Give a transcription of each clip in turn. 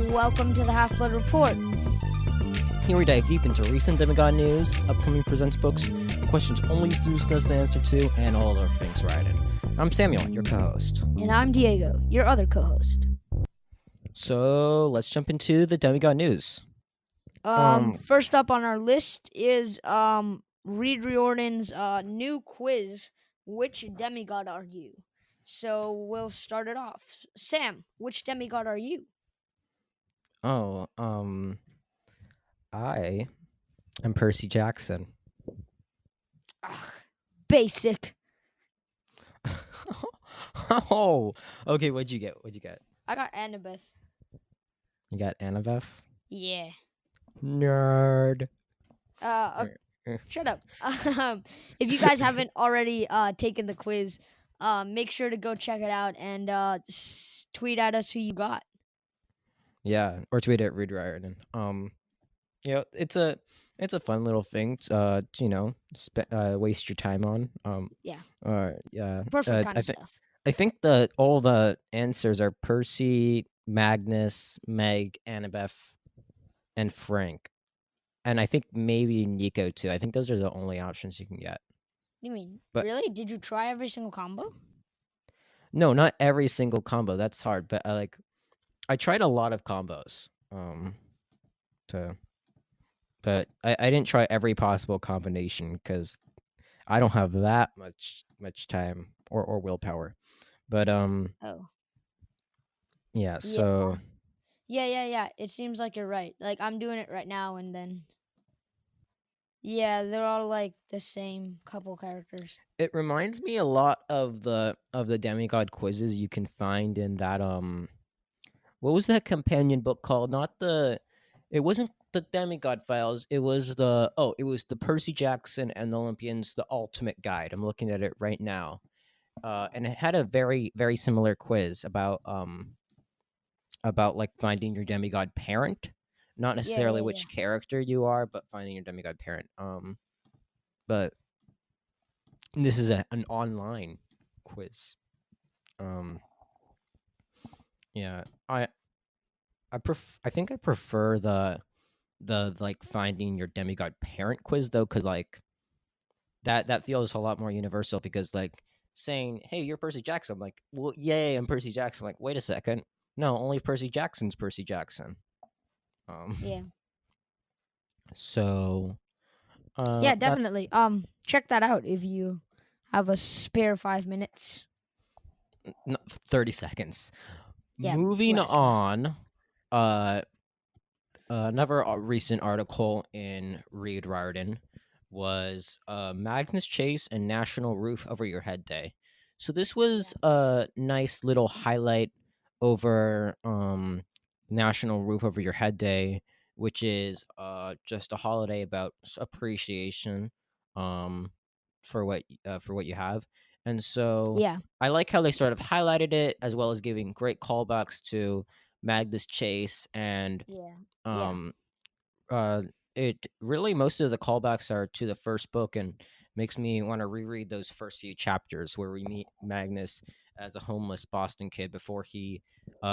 welcome to the Half-Blood Report. Here we dive deep into recent Demigod news, upcoming presents books, questions only Zeus knows the answer to, and all other things riding. I'm Samuel, your co-host. And I'm Diego, your other co-host. So let's jump into the Demigod news. First up on our list is Rick Riordan's new quiz, Which Demigod Are You? So we'll start it off. Sam, which demigod are you? I am Percy Jackson. Ugh, basic. Oh, okay. What'd you get? I got Annabeth. You got Annabeth? Yeah. Nerd. Shut up. If you guys haven't already taken the quiz, make sure to go check it out and tweet at us who you got. Yeah, or tweet at Rick Riordan. It's a fun little thing to waste your time on. Yeah. Yeah. Perfect kind of stuff. I think all the answers are Percy, Magnus, Meg, Annabeth, and Frank. And I think maybe Nico too. I think those are the only options you can get. You mean, really? Did you try every single combo? No, not every single combo. That's hard. But I tried a lot of combos. But I didn't try every possible combination because I don't have that much time or willpower. But yeah. So yeah. It seems like you're right. Like I'm doing it right now, and then they're all like the same couple characters. It reminds me a lot of the Demigod quizzes you can find in that what was that companion book called? It wasn't the Demigod Files. It was the Percy Jackson and the Olympians, the Ultimate Guide. I'm looking at it right now, and it had a very very similar quiz about like finding your demigod parent, not necessarily which character you are, but finding your demigod parent. But this is an online quiz. Yeah, I think I prefer the like finding your demigod parent quiz though, because like that feels a lot more universal. Because like saying, "Hey, you're Percy Jackson," I'm like, "Well, yay, I'm Percy Jackson." I'm like, wait a second, no, only Percy Jackson's Percy Jackson. Yeah. So. Yeah, definitely. Check that out if you have a spare 5 minutes. 30 seconds. Yeah, Moving on. Another recent article in Rick Riordan was Magnus Chase and National Roof Over Your Head Day. So this was a nice little highlight over National Roof Over Your Head Day, which is just a holiday about appreciation for what you have. And so I like how they sort of highlighted it, as well as giving great callbacks to Magnus Chase. And it really, most of the callbacks are to the first book, and makes me want to reread those first few chapters where we meet Magnus as a homeless Boston kid before he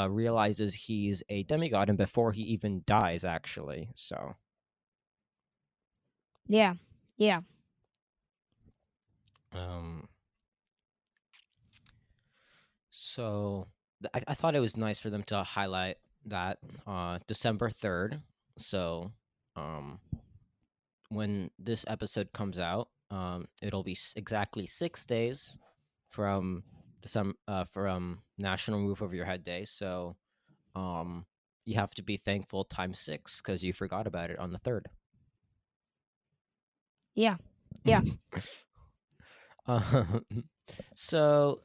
realizes he's a demigod, and before he even dies, actually. So yeah. So I thought it was nice for them to highlight that December 3rd. So when this episode comes out, it'll be exactly 6 days from National Roof Over Your Head Day. So you have to be thankful times 6 because you forgot about it on the 3rd. Yeah. So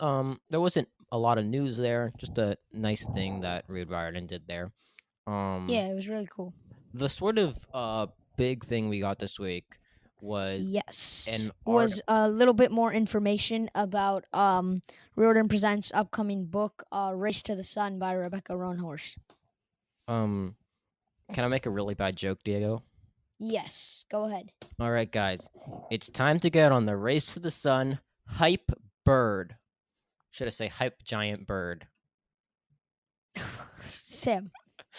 there wasn't a lot of news there, just a nice thing that Rick Riordan did there. Yeah, it was really cool. The sort of big thing we got this week was a little bit more information about Riordan Presents' upcoming book, Race to the Sun by Rebecca Roanhoarse. Can I make a really bad joke, Diego? Yes, go ahead. All right, guys. It's time to get on the Race to the Sun hype bird. Should I say hype giant bird? Sam.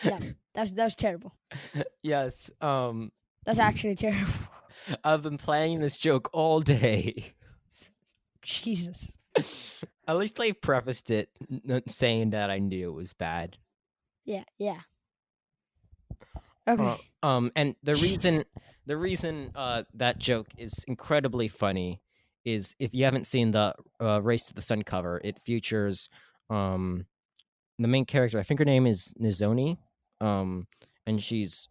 No, that was terrible. Yes. That's actually terrible. I've been planning this joke all day. Jesus. At least I prefaced it saying that I knew it was bad. Yeah, yeah. Okay. And the Jeez. reason that joke is incredibly funny is if you haven't seen the Race to the Sun cover, it features the main character. I think her name is Nizoni, and she's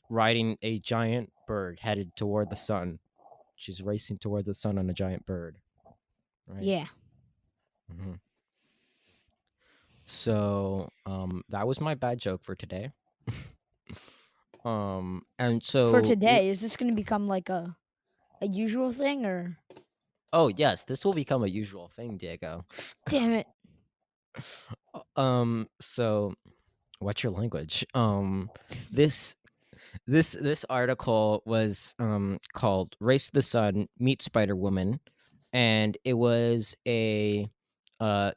riding a giant bird headed toward the sun. She's racing toward the sun on a giant bird, right? Yeah. Mm-hmm. So that was my bad joke for today. And For so today, is this going to become like a usual thing or? oh yes, this will become a usual thing, Diego. Damn it. So what's your language? This this article was called Race to the Sun Meet Spider Woman, and it was a uh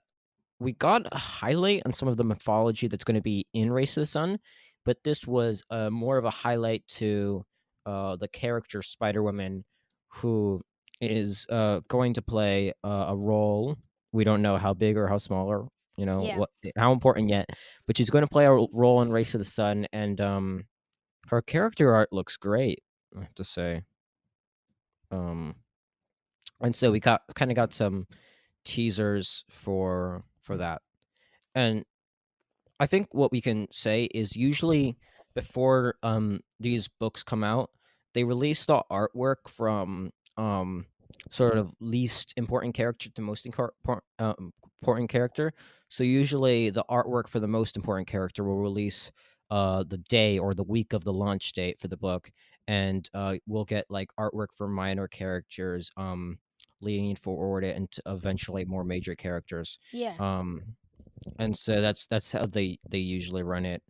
we got a highlight on some of the mythology that's going to be in Race to the Sun, but this was more of a highlight to the character Spider Woman, who is going to play a role. We don't know how big or how small or Yeah. what how important yet, but she's going to play a role in Race to the Sun, and her character art looks great, I have to say. Um, and so we got some teasers for that, and I think what we can say is usually before these books come out, they release the artwork from sort of least important character to most important character. So usually the artwork for the most important character will release the day or the week of the launch date for the book, and we'll get like artwork for minor characters leading forward it and eventually more major characters. Yeah. Um, and so that's how they usually run it.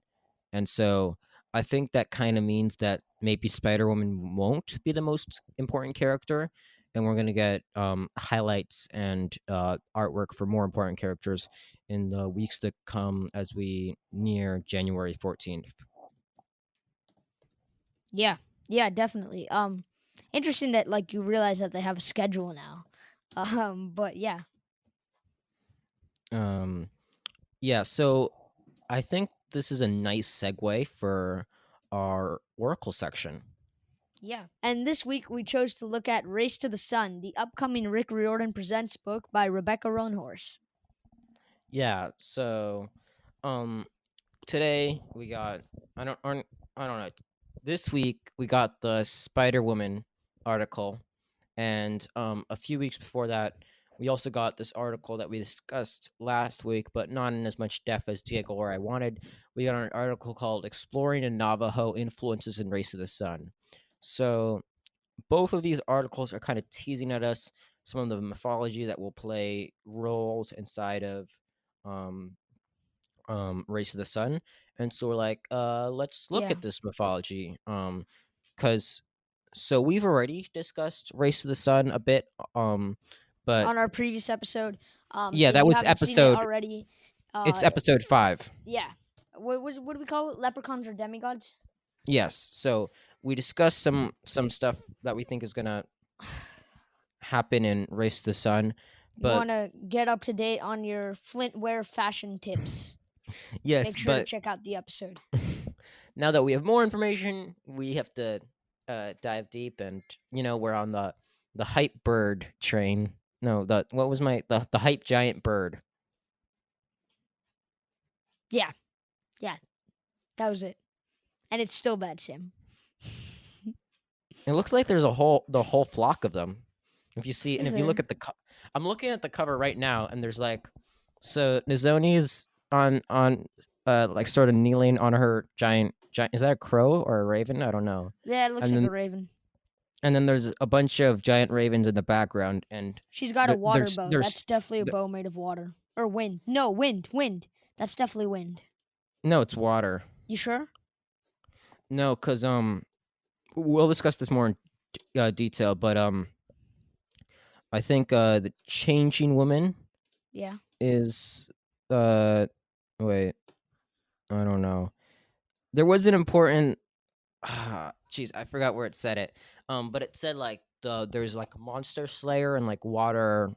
And so I think that kind of means that maybe Spider-Woman won't be the most important character, and we're gonna get highlights and artwork for more important characters in the weeks to come as we near January 14th. Yeah. Yeah, definitely. Interesting that like you realize that they have a schedule now. But yeah. Um, yeah, so I think this is a nice segue for our Oracle section. Yeah. And this week we chose to look at Race to the Sun, the upcoming Rick Riordan Presents book by Rebecca Roanhoarse. Yeah, so um today we got I don't know. This week we got the Spider Woman article, and a few weeks before that we also got this article that we discussed last week, but not in as much depth as Diego or I wanted. We got an article called "Exploring a Navajo Influences in Race of the Sun." So both of these articles are kind of teasing at us some of the mythology that will play roles inside of um, Race of the Sun, and so we're like, let's look Yeah. at this mythology, because so we've already discussed Race of the Sun a bit, but On our previous episode, yeah, if that you was haven't seen it episode. already, It's uh episode 5. yeah. What do we call it? Leprechauns or demigods? Yes, so we discussed some stuff that we think is gonna happen in Race of the Sun, You but want to get up to date on your flintware fashion tips. yes, Make sure to but check out the episode. now that we have more information, we have to dive deep, and we're on the hype bird train. No, the what was the hype giant bird. Yeah. Yeah. That was it. And it's still bad, Sam. It looks like there's the whole flock of them. If you see, and Is if you look there? at I'm looking at the cover right now, and there's like, so Nizoni's on like sort of kneeling on her giant. Is that a crow or a raven? I don't know. Yeah, it looks And like then a raven. there's a bunch of giant ravens in the background, and She's got a water bow. there's That's definitely a bow made of water. Or wind. No, wind. Wind. That's definitely wind. no, it's water. You sure? No, because we'll discuss this more in detail, but I think the changing woman Yeah. is uh wait, I don't know. there was an important. Jeez, I forgot where it said it. But it said like there's like a monster slayer and like water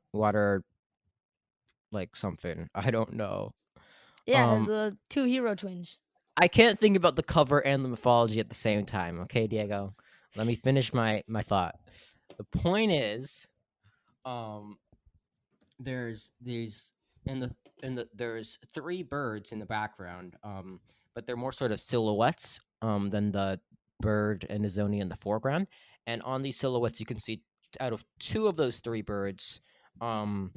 like something. I don't know. Yeah, Um, the two hero twins. I can't think about the cover and the mythology at the same time. Okay, Diego, let me finish my thought. The point is, um, there's these in the there's three birds in the background, but they're more sort of silhouettes than the bird and the zoni in the foreground. And on these silhouettes, you can see out of two of those three birds, um,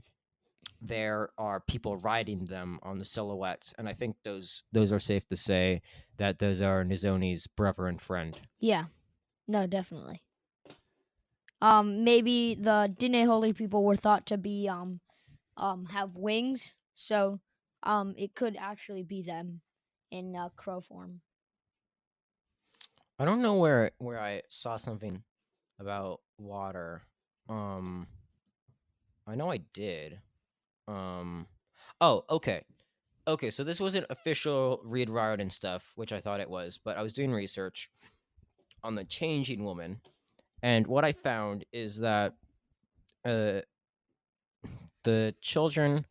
there are people riding them on the silhouettes, and I think those are safe to say that those are Nizoni's brother and friend. Yeah, no, definitely. Maybe the Dine holy people were thought to be have wings, so it could actually be them in crow form. I don't know where I saw something about water. Um, I know I did. Um, oh, okay. Okay, so this wasn't official Reed Riordan stuff, which I thought it was, but I was doing research on the changing woman, and what I found is that uh, the children,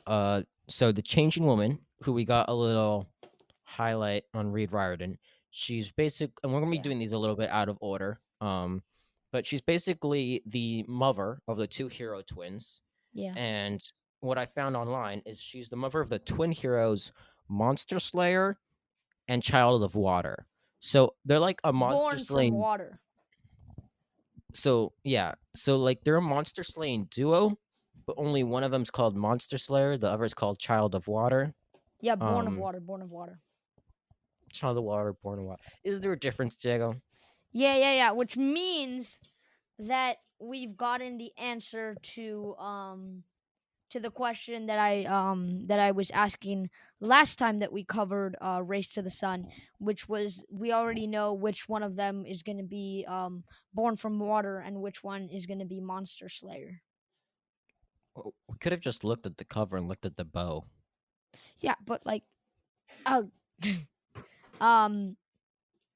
so the changing woman, who we got a little highlight on Reed Riordan, she's basic, and we're gonna be Yeah, doing these a little bit out of order. But she's basically the mother of the two hero twins, yeah. and what I found online is she's the mother of the twin heroes, Monster Slayer and Child of Water. So they're like a monster Born from slaying. water. So yeah, so like they're a monster slaying duo, but only one of them's called Monster Slayer, the other is called Child of Water. Yeah, born of Um, water, born of water. Child of Water, Born of Water. Is there a difference, Diego? Yeah. Which means that we've gotten the answer to the question that I was asking last time that we covered Race to the Sun, which was we already know which one of them is going to be born from water and which one is going to be Monster Slayer. We could have just looked at the cover and looked at the bow. Yeah, but like, oh, um,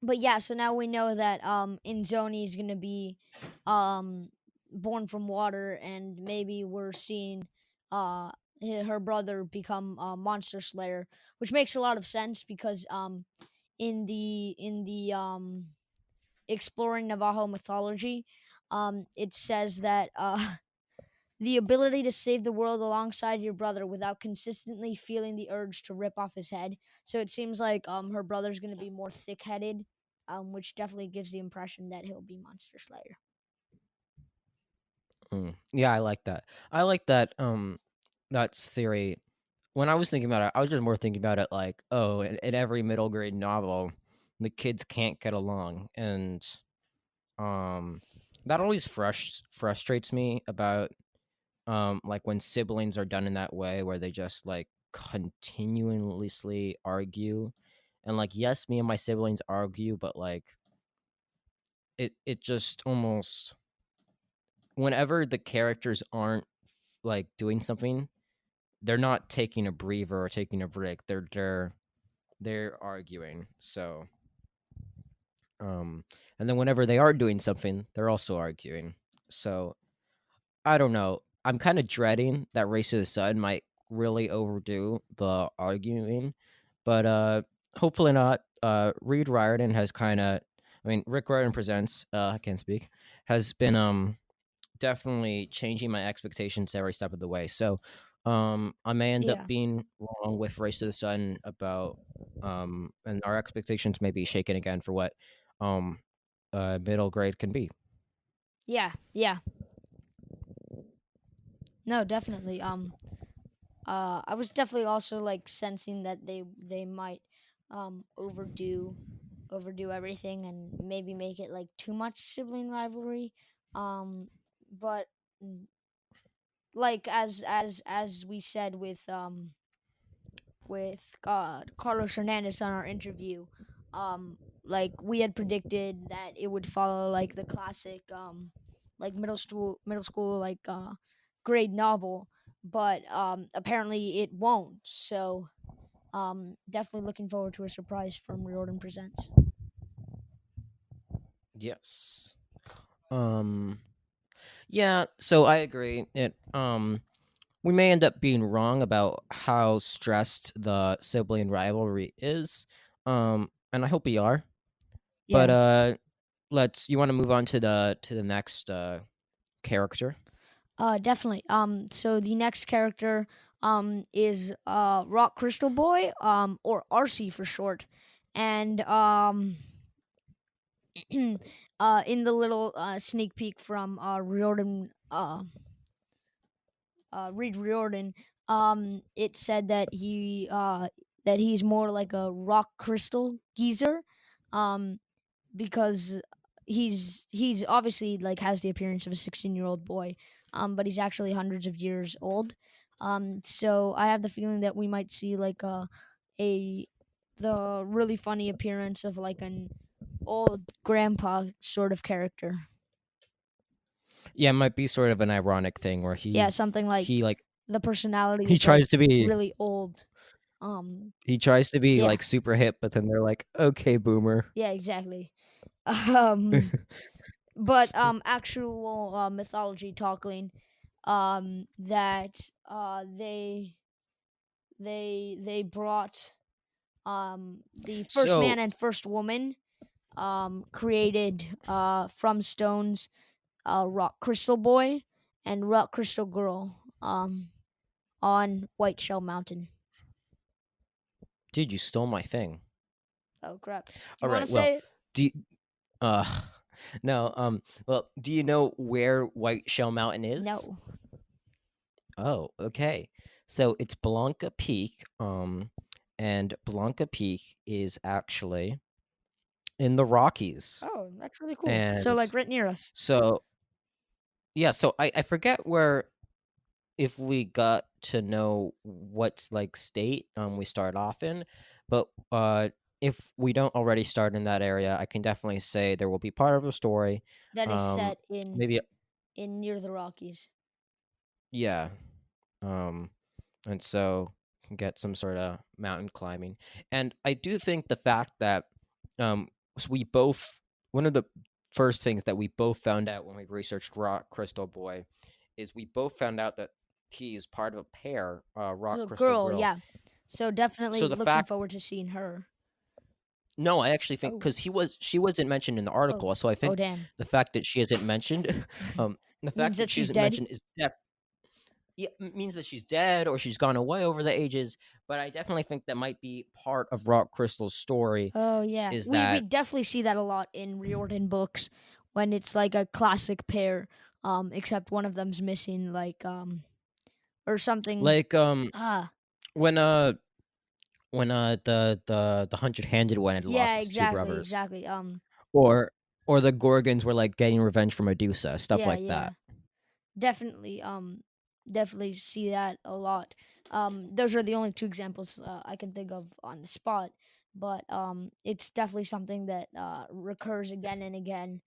but yeah. So now we know that Inzoni is going to be um born from water, and maybe we're seeing uh her brother become Monster Slayer, which makes a lot of sense because in the exploring Navajo mythology, it says that the ability to save the world alongside your brother without consistently feeling the urge to rip off his head. So it seems like her brother's going to be more thick-headed, which definitely gives the impression that he'll be Monster Slayer. Yeah, I like that. I like that. That's theory. When I was thinking about it, I was just more thinking about it like, oh, in every middle grade novel, the kids can't get along, and um, that always frustrates me about like when siblings are done in that way, where they just like continuously argue, and like yes, me and my siblings argue, but like it just almost whenever the characters aren't like doing something, they're not taking a breather or taking a break. They're arguing. So and then whenever they are doing something, they're also arguing. So I don't know. I'm kind of dreading that Race to the Sun might really overdo the arguing, but hopefully not. Reed Riordan has kind of, I mean, Rick Riordan Presents. I can't speak. Has been definitely changing my expectations every step of the way. So I may end up Yeah, being wrong with Race to the Sun about and our expectations may be shaken again for what um middle grade can be. yeah. No, definitely. I was definitely also like sensing that they might overdo everything and maybe make it like too much sibling rivalry. But like as we said with Carlos Hernandez on our interview, like we had predicted that it would follow like the classic like middle school like grade novel, but apparently it won't. So Definitely looking forward to a surprise from Riordan Presents. Yes. Um. Yeah. So I agree. We may end up being wrong about how stressed the sibling rivalry is. And I hope we are. But Yeah. let's. You want to move on to the next character? Definitely. So the next character is Rock Crystal Boy, or RC for short, and in the little sneak peek from Riordan, Reed Riordan, it said that he's more like a rock crystal geezer, um, because he's obviously like has the appearance of a 16-year-old boy, but he's actually hundreds of years old. So I have the feeling that we might see like a the really funny appearance of like an old grandpa sort of character. Yeah, it might be sort of an ironic thing where Yeah, something like he like the personality he is like tries to be really old. Um, he tries to be yeah, like super hip, but then they're like, okay, boomer. yeah, exactly. Um, but actual mythology talking, that they brought the first man So and first woman created from stones, rock crystal boy and rock crystal girl, on White Shell Mountain. dude, you stole my thing. Oh crap! You All want to right, well, say it? do you, uh no, well, do you know where White Shell Mountain is? No. Oh, okay. So it's Blanca Peak, and Blanca Peak is actually in the Rockies. Oh, that's really cool. So And like right near us. so yeah, so I forget where, if we got to know what's like state we start off in, but if we don't already start in that area, I can definitely say there will be part of a story. That is Um set in maybe near the Rockies. yeah. Um and so can get some sort of mountain climbing. And I do think the fact that we both, one of the first things that we both found out when we researched Rock Crystal Boy is we both found out that he is part of a pair, Rock The Crystal girl, Girl. yeah. So So definitely the looking fact, forward to seeing her. no, I actually think Oh, because she wasn't mentioned in the oh, article, so I oh, think damn. the fact that she isn't mentioned, the Means fact that that she she's isn't dead. mentioned is yeah, means that she's dead or she's gone away over the ages. But I definitely think that might be part of Rock Crystal's story. Oh yeah, Is we that definitely see that a lot in Riordan books when it's like a classic pair, except one of them's missing, like or something. like Ah, when the 100-handed one had yeah, lost his two exactly, brothers, exactly. or the Gorgons were like getting revenge for Medusa, stuff Yeah, like yeah. that. Definitely, definitely see that a lot. Those are the only two examples I can think of on the spot, but it's definitely something that recurs again and again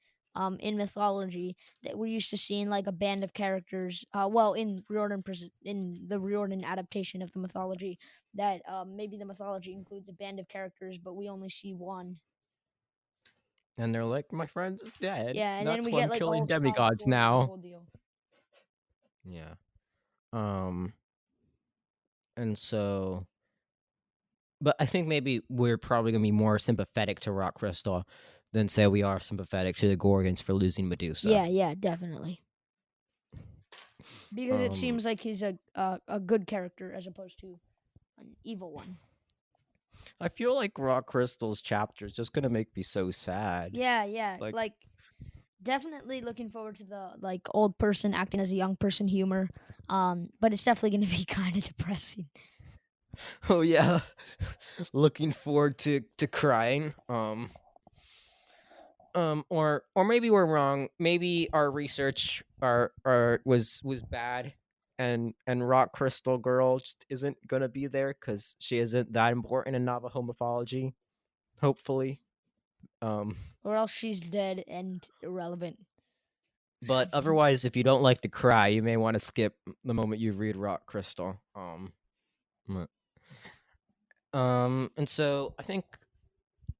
in mythology, that we're used to seeing like a band of characters. Well, in in the Riordan adaptation of the mythology, that maybe the mythology includes a band of characters, but we only see one. And they're like, my friend is dead. Yeah, and then That's we why get I'm like a killing whole spy demigods story and the now. whole deal. Yeah. Um. And so, but I think maybe we're probably gonna be more sympathetic to Rock Crystal than say we are sympathetic to the Gorgons for losing Medusa. Yeah, yeah, definitely. Because it Um. seems like he's a good character as opposed to an evil one. I feel like Rock Crystal's chapter is just gonna make me so sad. Yeah, yeah. Like, Like definitely looking forward to the like old person acting as a young person humor. But it's definitely going to be kind of depressing. oh yeah, looking forward to crying. Or maybe we're wrong. Maybe our research our was bad, and Rock Crystal Girl just isn't gonna be there because she isn't that important in Navajo mythology. Hopefully, um. Or else she's dead and irrelevant. But otherwise, if you don't like to cry, you may want to skip the moment you read Rock Crystal. And so I think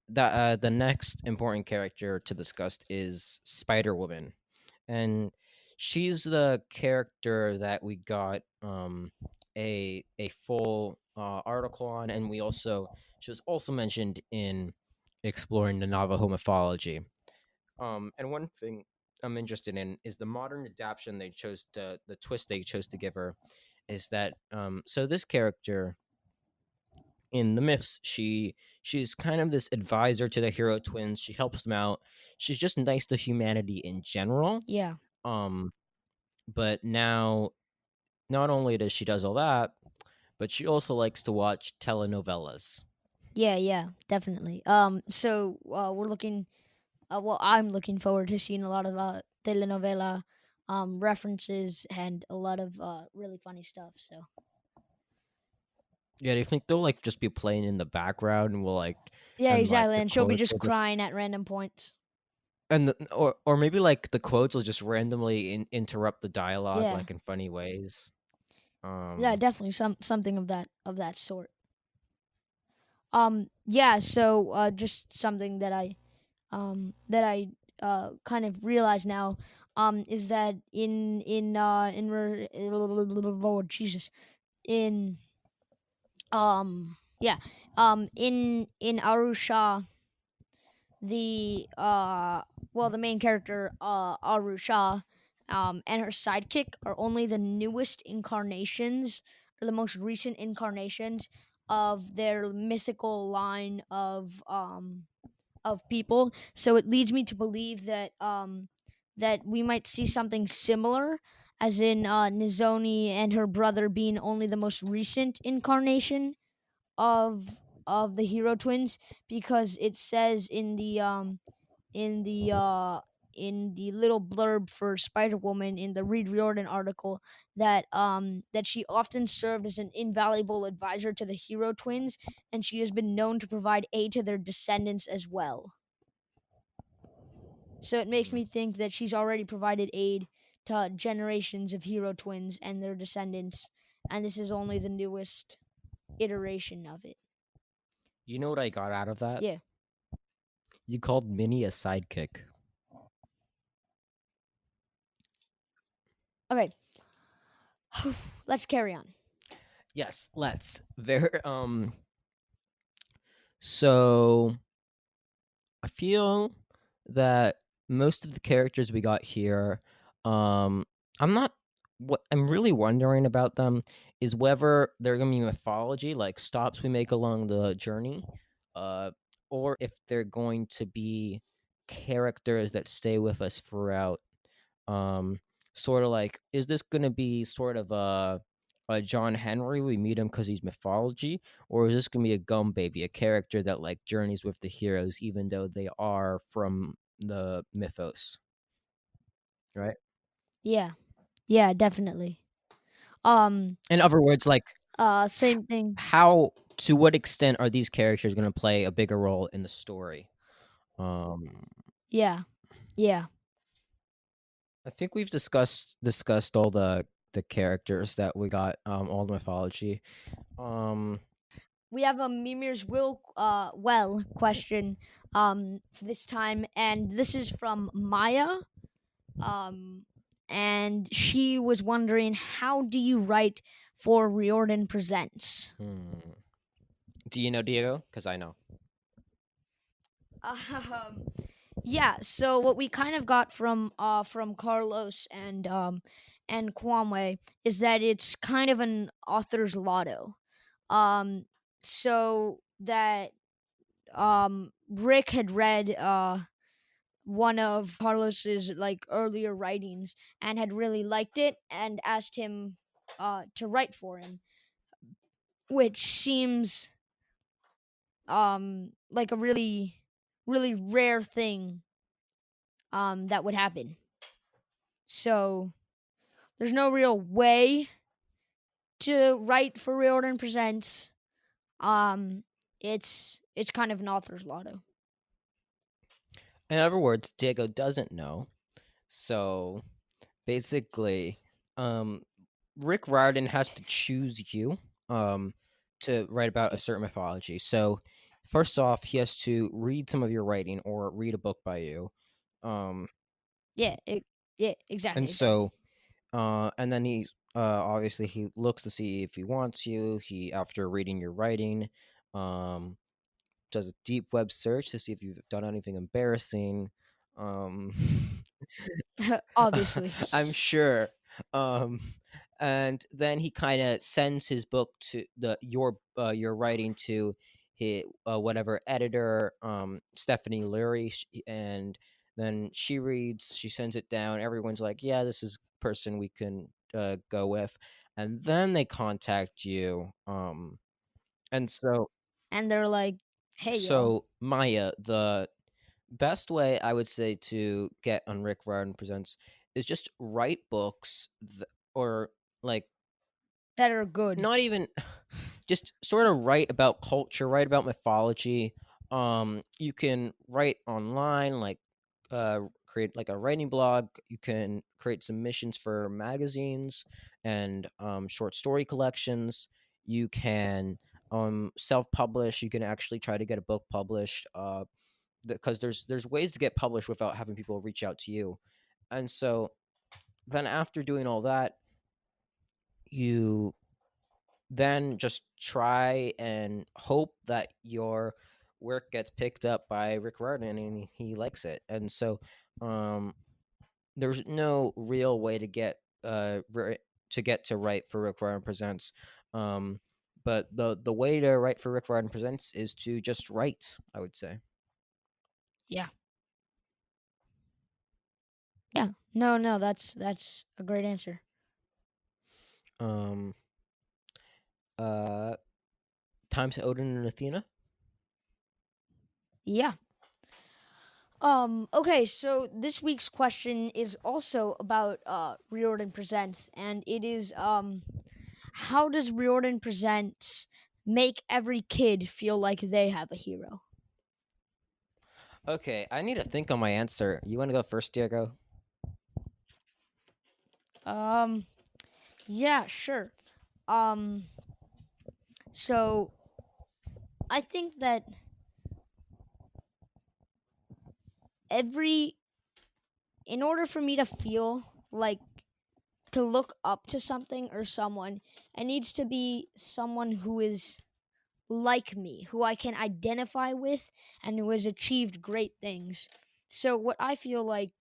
that the next important character to discuss is Spider Woman, and she's the character that we got a full article on, and she was also mentioned in exploring the Navajo mythology. And one thing I'm interested in is the modern adaptation the twist they chose to give her, is that so this character in the myths, she's kind of this advisor to the hero twins. She helps them out. She's just nice to humanity in general. Yeah. Um, but now not only does she does all that, but she also likes to watch telenovelas. Yeah, yeah, definitely. So we're looking. Well, I'm looking forward to seeing a lot of telenovela references and a lot of really funny stuff. So Yeah, do you think they'll like just be playing in the background and yeah, exactly. the And she'll be quotes just will just crying at random points. or maybe like the quotes will just randomly interrupt the dialogue Yeah, like in funny ways. yeah, Um, definitely something of that sort. Yeah. So just something that I kind of realize now is that oh, Jesus, in yeah, in Arusha, the the main character Arusha and her sidekick are only the newest incarnations, or the most recent incarnations of their mythical line of people. So it leads me to believe that that we might see something similar, as in Nizoni and her brother being only the most recent incarnation of the hero twins, because it says in the uh in the little blurb for Spider Woman in the Reed Riordan article that she often served as an invaluable advisor to the hero twins, and she has been known to provide aid to their descendants as well. So it makes hmm. me think that she's already provided aid to generations of hero twins and their descendants, and this is only the newest iteration of it. You know what I got out of that? Yeah. You called Minnie a sidekick. Okay. Let's carry on. Yes, let's. So I feel that most of the characters we got here, um, I'm not. What I'm really wondering about them is whether they're gonna be mythology, like stops we make along the journey, uh, or if they're going to be characters that stay with us throughout. Um, Sort of like, is this gonna be sort of a John Henry? We meet him because he's mythology, or is this gonna be a Gum Baby, a character that like journeys with the heroes, even though they are from the mythos, right? Yeah. Yeah, definitely. Um In other words, like Same thing. how to what extent are these characters gonna play a bigger role in the story? Um, Yeah. Yeah. I think we've discussed all the characters that we got, all the mythology. Um, We have a Mimir's Will question this time, and this is from Maya. Um and she was wondering, how do you write for Riordan Presents? hmm. Do you know Diego? Because I know. Um yeah, so what we kind of got from Carlos and Kwame is that it's kind of an author's lotto. Um so that Rick had read one of Carlos's like earlier writings and had really liked it and asked him to write for him, which seems like a really rare thing that would happen. So there's no real way to write for Riordan Presents. Um it's kind of an author's lotto. In other words, Diego doesn't know. So basically, um, Rick Riordan has to choose you. Um, to write about a certain mythology. So first off, he has to read some of your writing or read a book by you. Um, Yeah, yeah, exactly, and exactly. so and then he obviously he looks to see if he wants you. He, after reading your writing, um, does a deep web search to see if you've done anything embarrassing. Um, Obviously. I'm sure. Um, and then he kind of sends his book to your writing to his whatever editor, Stephanie Lurie, and then she reads. She sends it down. Everyone's like, "Yeah, this is a person we can go with," and then they contact you. And so And they're like, "Hey, yo, so Maya, the best way I would say to get on Rick Riordan Presents is just write books or like that are good." not even just sort of write about culture, write about mythology. You can write online, like create like a writing blog. You can create submissions for magazines and short story collections. You can self-publish. You can actually try to get a book published. Because there's ways to get published without having people reach out to you. And so then after doing all that, you then just try and hope that your work gets picked up by Rick Riordan and he likes it. And so there's no real way to get to write for Rick Riordan Presents. But the way to write for Rick Riordan Presents is to just write, I would say. Yeah, yeah. No, no, that's a great answer. Um uh Time to Odin and Athena. Yeah. Okay, so this week's question is also about Riordan Presents, and it is how does Riordan Presents make every kid feel like they have a hero? Okay, I need to think on my answer. You want to go first, Diego? Um yeah, sure. Um so I think that every in order for me to feel like to look up to something or someone, it needs to be someone who is like me, who I can identify with, and who has achieved great things. So what I feel like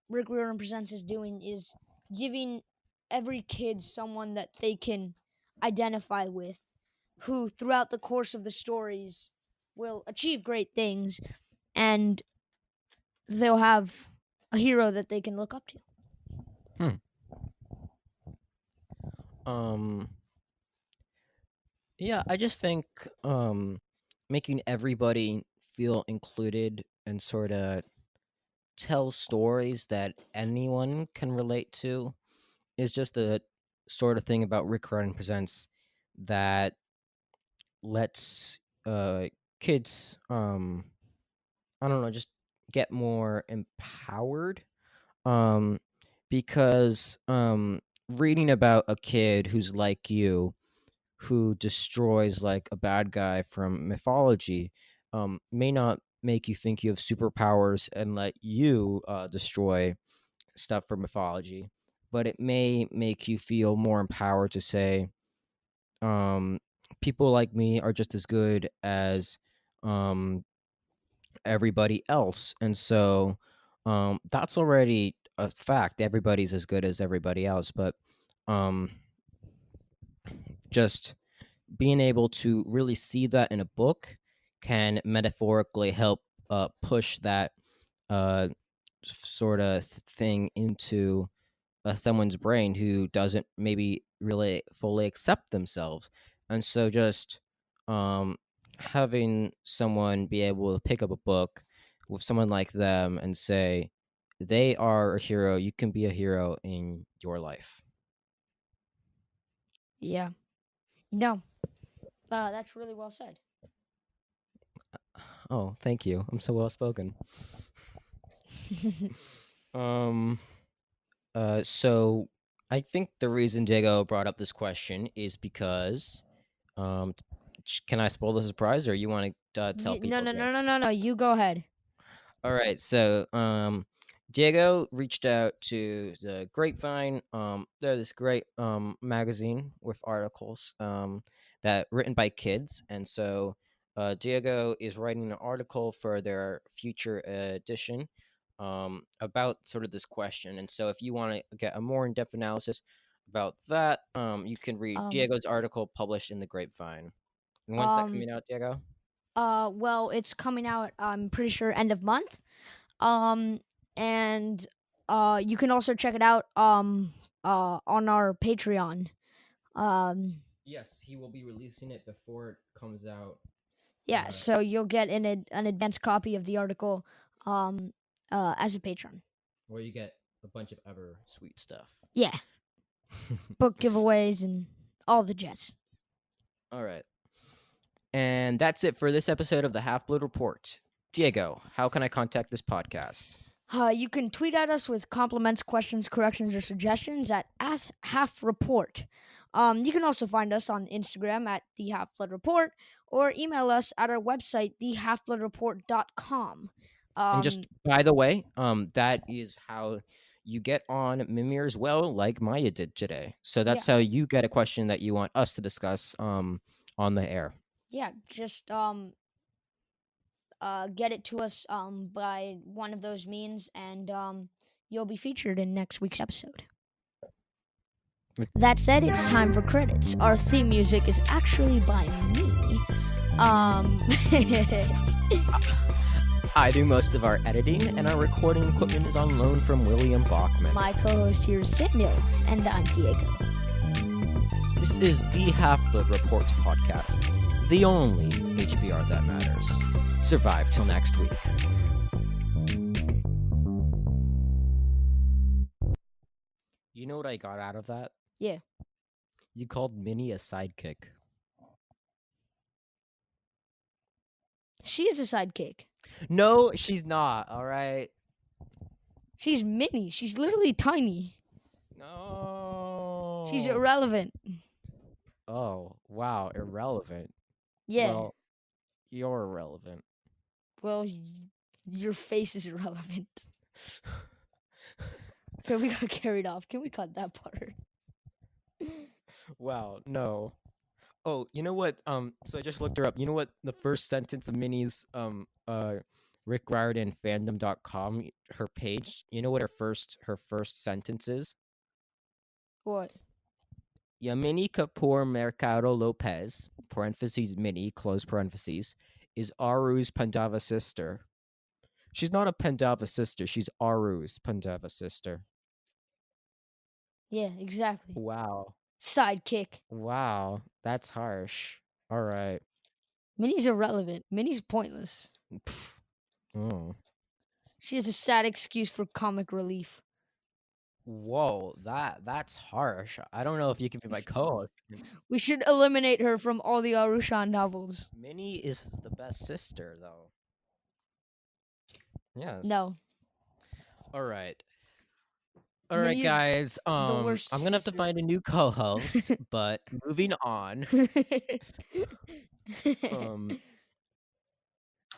Rick Riordan Presents is doing is giving every kid someone that they can identify with, who throughout the course of the stories will achieve great things, and they'll have a hero that they can look up to. Hmm. Um. Yeah, I just think making everybody feel included and sort of tell stories that anyone can relate to is just the sort of thing about Rick Riordan Presents that lets kids I don't know, just get more empowered. Um because reading about a kid who's like you, who destroys like a bad guy from mythology, may not make you think you have superpowers and let you destroy stuff from mythology, but it may make you feel more empowered to say, um, people like me are just as good as um, everybody else. And so that's already a fact. Everybody's as good as everybody else. But um, just being able to really see that in a book can metaphorically help push that sort of thing into someone's brain who doesn't maybe really fully accept themselves. And so just um, having someone be able to pick up a book with someone like them and say, they are a hero, you can be a hero in your life. Yeah. No. That's really well said. Oh, thank you. I'm so well spoken. Um, so I think the reason Diego brought up this question is because Um, can I spoil the surprise, or you want to tell No, people no, again? no, no, no, no. You go ahead. All right, so Diego reached out to the Grapevine. They're this great magazine with articles that written by kids, and so Diego is writing an article for their future edition about sort of this question. And so, if you want to get a more in-depth analysis about that, you can read Um, Diego's article published in the Grapevine. And when's that um, coming out, Diego? well, it's coming out, I'm pretty sure, end of month. Um, and you can also check it out on our Patreon. Um, Yes, he will be releasing it before it comes out. yeah, so you'll get an advanced copy of the article as a patron. Where you get a bunch of other sweet stuff. Yeah, book giveaways and all the jazz. All right. And that's it for this episode of the Half Blood Report. Diego, how can I contact this podcast? You can tweet at us with compliments, questions, corrections, or suggestions at Half Report. You can also find us on Instagram at The Half Blood Report or email us at our website, thehalfbloodreport.com. And just by the way, that is how you get on Mimir as well, like Maya did today. So that's how you get a question that you want us to discuss on the air. Yeah, just get it to us by one of those means, and you'll be featured in next week's episode. That said, it's time for credits. Our theme music is actually by me. I do most of our editing, and our recording equipment is on loan from William Bachman. My co-host here is Samuel, and I'm Diego. This is the Half Blood Report podcast, the only HBR that matters. Survive till next week. You know what I got out of that? Yeah. You called Minnie a sidekick. She is a sidekick. No, she's not, all right? She's mini. She's literally tiny. No. She's irrelevant. Oh, wow, irrelevant. Yeah. Well, you're irrelevant. Well, your face is irrelevant. Okay, we got carried off. Can we cut that part? Wow, no. Oh, you know what? So I just looked her up. You know what the first sentence of Minnie's Rick Riordan fandom.com, her page, you know what her first sentence is? What? Yamini Kapoor Mercado Lopez, parentheses Minnie, close parentheses, is Aru's Pandava sister. She's not a Pandava sister, she's Aru's Pandava sister. Yeah, exactly. Wow. Sidekick. Wow, that's harsh. All right. Minnie's irrelevant. Minnie's pointless. Oh. She is a sad excuse for comic relief. Whoa, that's harsh. I don't know if you can be my co-host. We should eliminate her from all the Arushan novels. Minnie is the best sister, though. Yes. No. All right. All right, Minnie is guys. I'm worst gonna have to sister. find a new co-host, but moving on.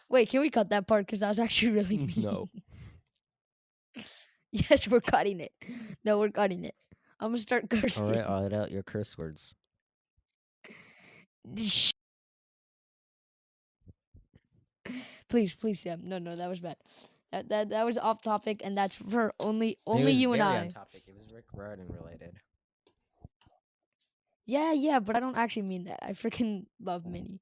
Wait, can we cut that part? Because that was actually really mean. No. Yes, we're cutting it. No, we're cutting it. I'm gonna start cursing. All right, I'll edit out your curse words. Please, Sam. No, that was bad. That was off topic, and that's for only It was you and very I. on topic. It was Rick Riordan related. Yeah, but I don't actually mean that. I freaking love Minnie.